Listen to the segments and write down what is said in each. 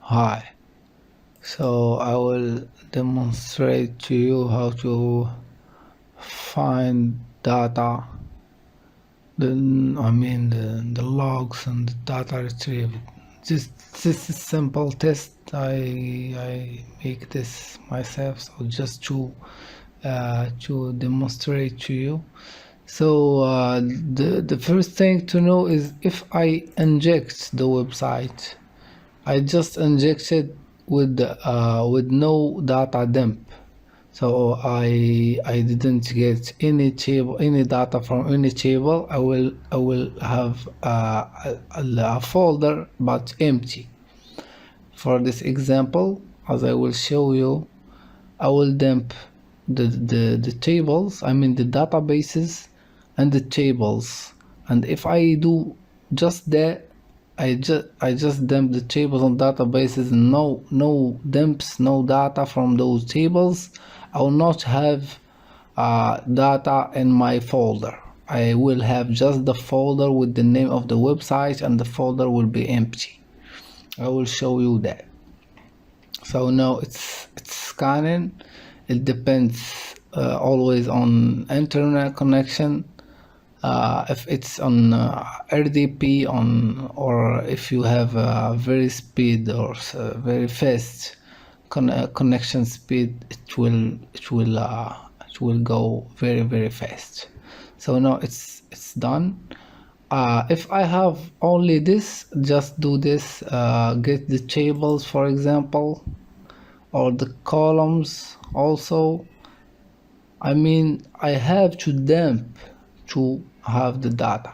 Hi, so I will demonstrate to you how to find data, the logs and the data retrieved. This is simple test. I make this myself, so just to demonstrate to you. So the first thing to know is if I inject the website, I just injected with no data dump, so I didn't get any table, any data from any table. I will have a folder but empty. For this example, as I will show you, I will dump the tables, I mean the databases and the tables, and if I do just that, I just dump the tables on databases, no dumps, no data from those tables. I will not have data in my folder. I will have just the folder with the name of the website, and the folder will be empty. I will show you that. So now it's scanning. It depends always on internet connection. If it's on RDP or if you have very speed or very fast connection speed, it will go very fast. So now it's done. If I have only this, just do this, get the tables, for example, or the columns also. I mean, I have to dump to have the data.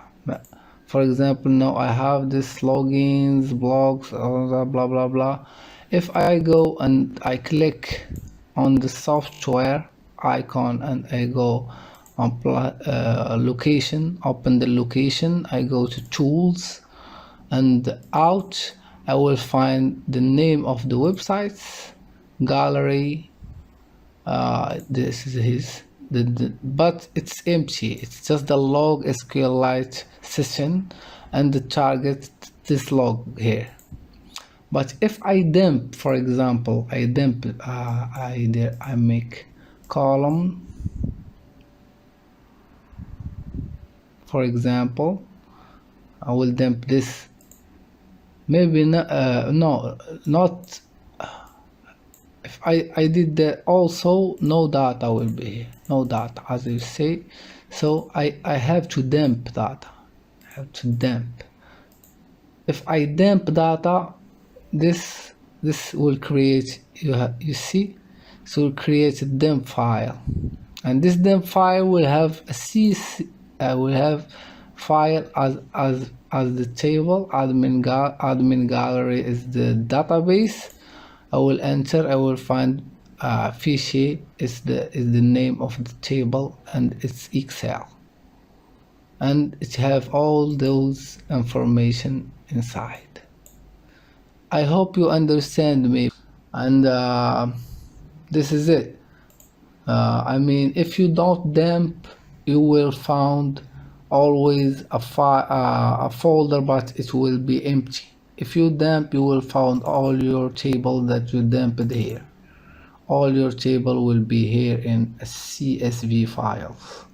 For example, now I have this logins, blogs, blah blah blah. If I go and I click on the software icon and I go on location, open the location, I go to tools and out, I will find the name of the websites, gallery. This is his, but it's empty. It's just the log SQLite session and the target, this log here. But if I dump, for example, I dump, I make column, for example, I will dump this. Maybe not, not. If I did that also, no data will be here, no data, as you say. So I have to dump data. I have to dump. If I dump data, this will create, you see, so will create a dump file, and this dump file will have a CC, will have file as the table. Admin gallery is the database. I will enter, I will find fichier is the name of the table, and it's Excel, and it have all those information inside. I hope you understand me, and this is it. I mean, if you don't dump, you will find always a folder, but it will be empty. If you dump, you will find all your table that you dumped here. All your table will be here in CSV files.